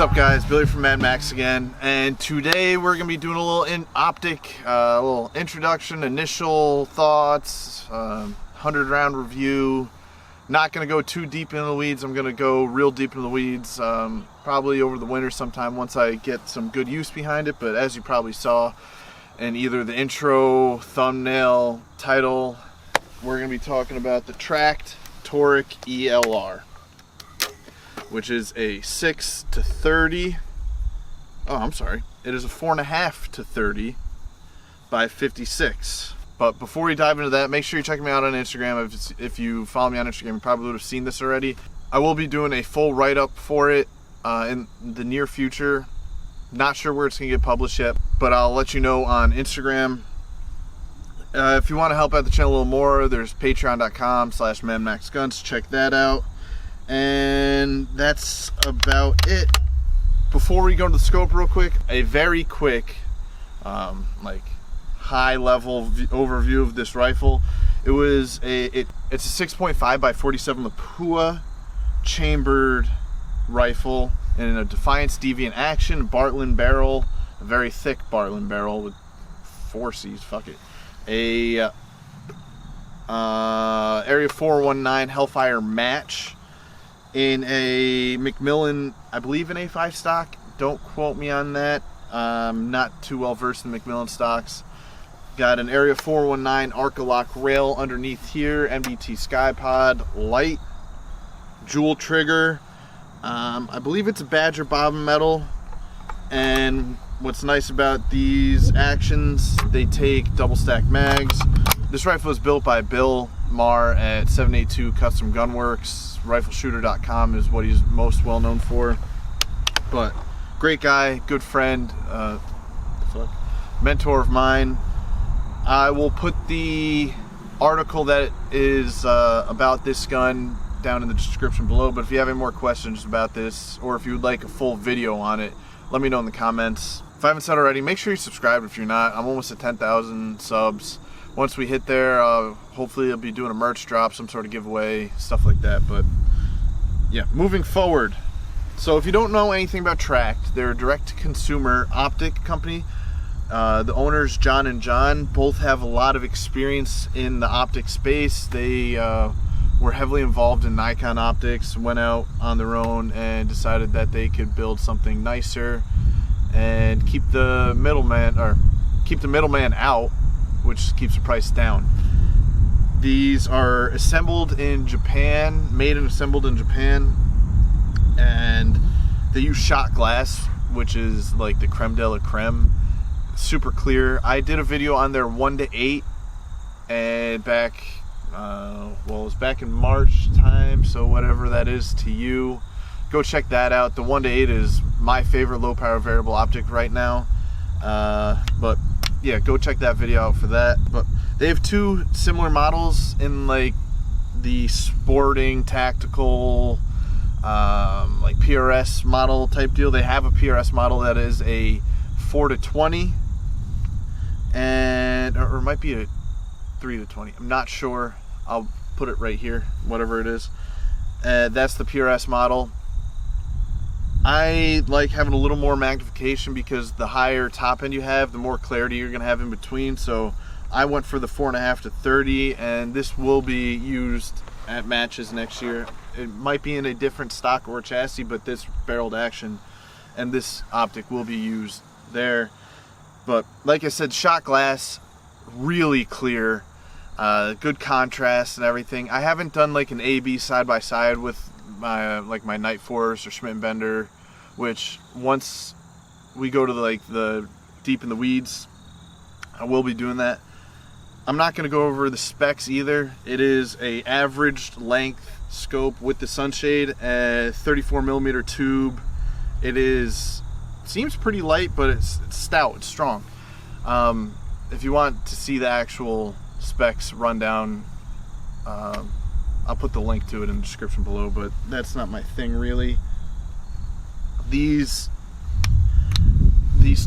up, guys? Billy from Mad Max again, and today we're gonna be doing a little optic, a little introduction, initial thoughts, 100-round review. Not gonna go too deep into the weeds. I'm gonna go real deep into the weeds, probably over the winter sometime once I get some good use behind it. But as you probably saw in either the intro, thumbnail, title, we're gonna be talking about the Tract Toric ELR, which is a 6 to 30. Oh, I'm sorry. It is a 4.5 to 30 by 56. But before we dive into that, make sure you check me out on Instagram. If you follow me on Instagram, you probably would have seen this already. I will be doing a full write-up for it in the near future. Not sure where it's going to get published yet, but I'll let you know on Instagram. If you want to help out the channel a little more, there's patreon.com/MadMaxGuns. Check that out. And that's about it. Before we go into the scope real quick, a very quick high level overview of this rifle. It's a 6.5 by 47 Lapua chambered rifle in a Defiance Deviant Action Bartlein barrel, a very thick Bartlein barrel with 4 C's, fuck it. A Area 419 Hellfire match in a Macmillan, I believe an A5 stock. Don't quote me on that. I'm not too well versed in Macmillan stocks. Got an Area 419 Arcalock rail underneath here, MDT Skypod light, jewel trigger. I believe it's a Badger bobbin metal. And what's nice about these actions, they take double stack mags. This rifle was built by Bill Marr at 782 Custom Gunworks. Rifleshooter.com is what he's most well known for. But great guy, good friend, mentor of mine. I will put the article that is about this gun down in the description below. But if you have any more questions about this, or if you would like a full video on it, let me know in the comments. If I haven't said already, make sure you subscribe if you're not. I'm almost at 10,000 subs. Once we hit there, hopefully I'll be doing a merch drop, some sort of giveaway, stuff like that. But yeah, moving forward. So if you don't know anything about Tract, they're a direct-to-consumer optic company. The owners, John and John, both have a lot of experience in the optic space. They were heavily involved in Nikon optics, went out on their own and decided that they could build something nicer and keep the middleman out, which keeps the price down. These are assembled in Japan, made and assembled in Japan, and they use shot glass, which is like the creme de la creme. Super clear. I did a video on their 1:8 and it was back in March time, so whatever that is to you, go check that out. The 1:8 is my favorite low power variable optic right now. But yeah, go check that video out for that. But they have 2 similar models in like the sporting, tactical, like PRS model type deal. They have a PRS model that is a 4 to 20, and or it might be a 3 to 20. I'm not sure. I'll put it right here, whatever it is. That's the PRS model. I like having a little more magnification because the higher top end you have, the more clarity you're gonna have in between. So I went for the 4.5 to 30, and this will be used at matches next year. It might be in a different stock or chassis, but this barreled action and this optic will be used there. But like I said, shot glass, really clear, good contrast and everything. I haven't done like an A/B side by side with my my Night Force or Schmidt & Bender, which once we go to the deep in the weeds, I will be doing that. I'm not going to go over the specs either. It is a averaged length scope with the sunshade, a 34mm tube. It seems pretty light, but it's stout, it's strong. If you want to see the actual specs rundown, I'll put the link to it in the description below, but that's not my thing really. These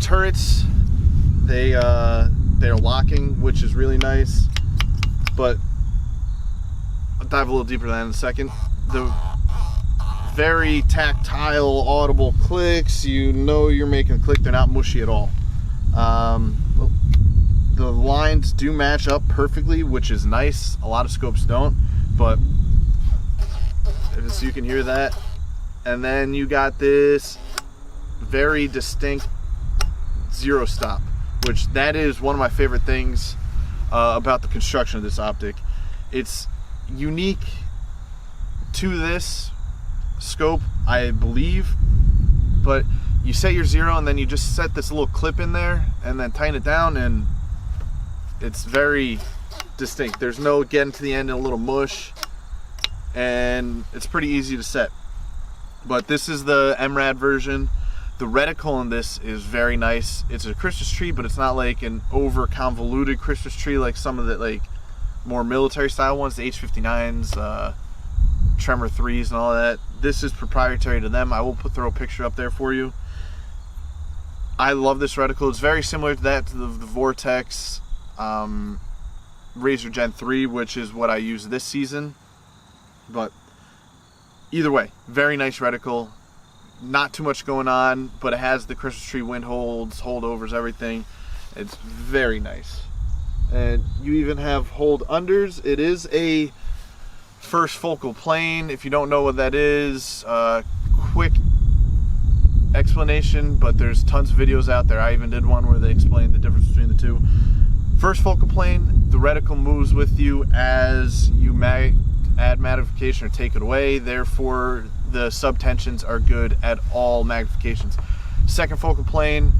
turrets, they're locking, which is really nice, but I'll dive a little deeper than that in a second. The very tactile, audible clicks. You know you're making a click. They're not mushy at all. The lines do match up perfectly, which is nice. A lot of scopes don't, but so you can hear that. And then you got this very distinct zero stop, which that is one of my favorite things about the construction of this optic. It's unique to this scope, I believe, but you set your zero and then you just set this little clip in there and then tighten it down, and it's very distinct. There's no getting to the end in a little mush, and it's pretty easy to set. But this is the MRAD version. The reticle in this is very nice. It's a Christmas tree, but it's not like an over convoluted Christmas tree like some of the like more military style ones, the H59s, Tremor 3s and all that. This is proprietary to them. I will throw a picture up there for you. I love this reticle. It's very similar to that, to the Vortex Razor Gen 3, which is what I use this season. But either way, very nice reticle. Not too much going on, but it has the Christmas tree wind holds, holdovers, everything. It's very nice. And you even have hold unders. It is a first focal plane. If you don't know what that is, quick explanation, but there's tons of videos out there. I even did one where they explained the difference between the two. First focal plane, the reticle moves with you as you add magnification or take it away. Therefore, the subtensions are good at all magnifications. Second focal plane,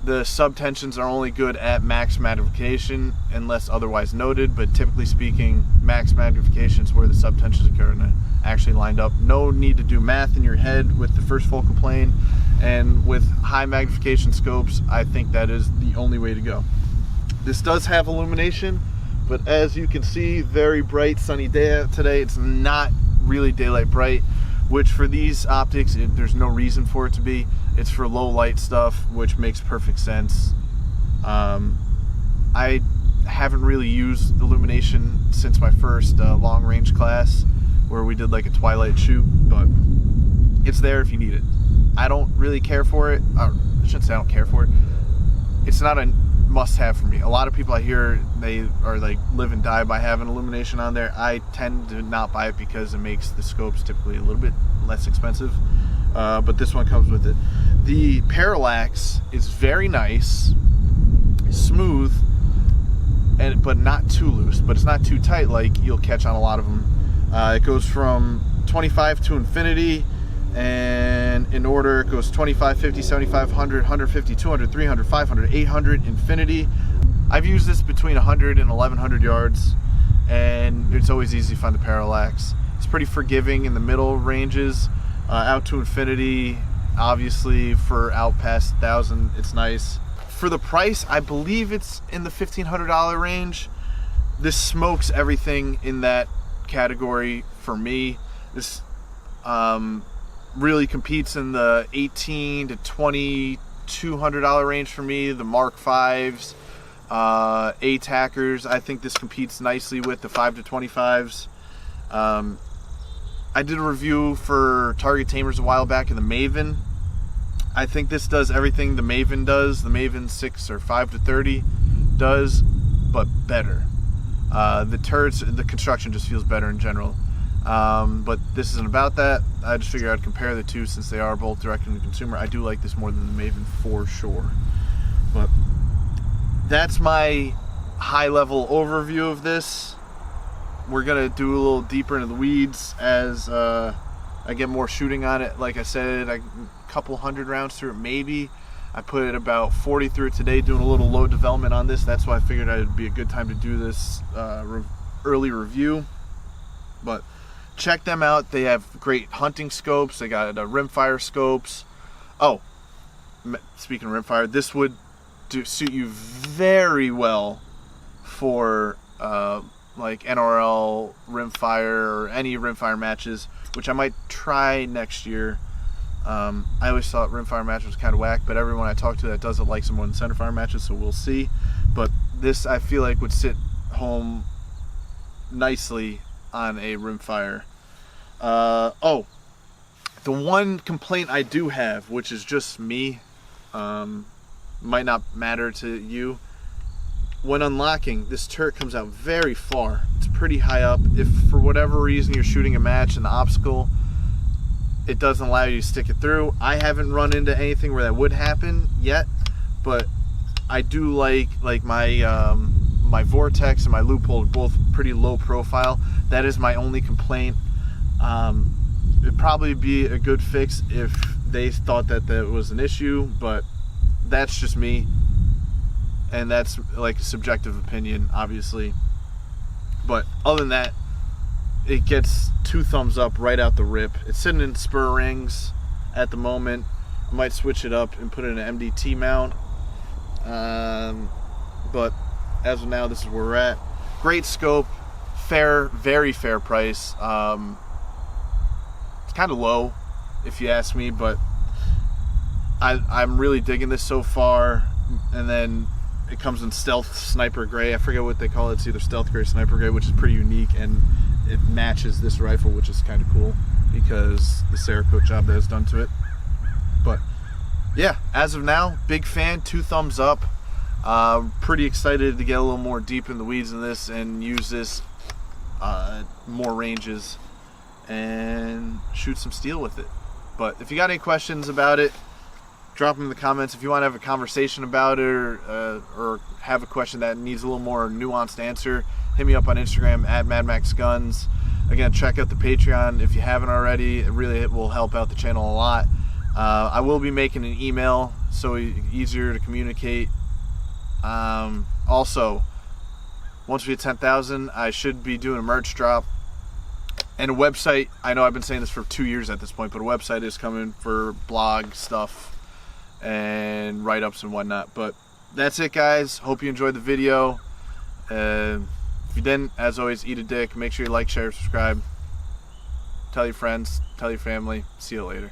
the subtensions are only good at max magnification unless otherwise noted, but typically speaking, max magnification is where the subtensions are actually lined up. No need to do math in your head with the first focal plane, and with high magnification scopes, I think that is the only way to go. This does have illumination, but as you can see, very bright sunny day out today. It's not really daylight bright, which for these optics, there's no reason for it to be. It's for low light stuff, which makes perfect sense. I haven't really used illumination since my first long range class where we did like a twilight shoot, but it's there if you need it. I don't really care for it. I shouldn't say I don't care for it. It's not a must-have for me. A lot of people I hear, they are like live and die by having illumination on there. I tend to not buy it because it makes the scopes typically a little bit less expensive, but this one comes with it. The parallax is very nice, smooth, but not too loose, but it's not too tight like you'll catch on a lot of them. It goes from 25 to infinity, and in order it goes 25, 50, 75, 100, 150, 200, 300, 500, 800, infinity. I've used this between 100 and 1100 yards, and it's always easy to find the parallax. It's pretty forgiving in the middle ranges, out to infinity. Obviously for out past 1,000 it's nice. For the price, I believe it's in the $1,500 range. This smokes everything in that category for me. This really competes in the $1,800 to $2,200 range for me. The Mark 5s, ATACers, I think this competes nicely with the 5 to 25s. I did a review for Target Tamers a while back in the Maven. I think this does everything the Maven does, the Maven 6 or 5 to 30 does, but better. The turrets, the construction just feels better in general. But this isn't about that. I just figured I'd compare the two since they are both directed to the consumer. I do like this more than the Maven for sure. But that's my high-level overview of this. We're going to do a little deeper into the weeds as I get more shooting on it. Like I said, a couple hundred rounds through it maybe. I put about 40 through it today doing a little load development on this. That's why I figured it'd be a good time to do this early review. But check them out. They have great hunting scopes. They got rimfire scopes. Oh, speaking of rimfire, this would suit you very well for like NRL rimfire or any rimfire matches, which I might try next year. I always thought rimfire matches was kind of whack, but everyone I talk to that does it likes them more than centerfire matches, so we'll see. But this I feel like would sit home nicely on a rimfire. Oh, The one complaint I do have, which is just me, might not matter to you. When unlocking, this turret comes out very far. It's pretty high up. If for whatever reason you're shooting a match and the obstacle, it doesn't allow you to stick it through. I haven't run into anything where that would happen yet, but I do like my my vortex and my loophole are both pretty low profile. That is my only complaint. It'd probably be a good fix if they thought that that was an issue, but that's just me. And that's like a subjective opinion, obviously. But other than that, it gets 2 thumbs up right out the rip. It's sitting in spur rings at the moment. I might switch it up and put it in an MDT mount. But as of now, this is where we're at. Great scope, fair, very fair price. It's kind of low, if you ask me, but I'm really digging this so far. And then it comes in stealth sniper gray. I forget what they call it. It's either stealth gray or sniper gray, which is pretty unique, and it matches this rifle, which is kind of cool because the Cerakote job that is done to it. But yeah, as of now, big fan, 2 thumbs up. Pretty excited to get a little more deep in the weeds in this and use this more ranges and shoot some steel with it. But if you got any questions about it, drop them in the comments. If you want to have a conversation about it or have a question that needs a little more nuanced answer, hit me up on Instagram at MadMaxGuns. Again, check out the Patreon if you haven't already. It really will help out the channel a lot. I will be making an email so easier to communicate. Also, once we hit 10,000, I should be doing a merch drop and a website. I know I've been saying this for 2 years at this point, but a website is coming for blog stuff and write-ups and whatnot. But that's it, guys. Hope you enjoyed the video. If you didn't, as always, eat a dick. Make sure you like, share, subscribe. Tell your friends, tell your family. See you later.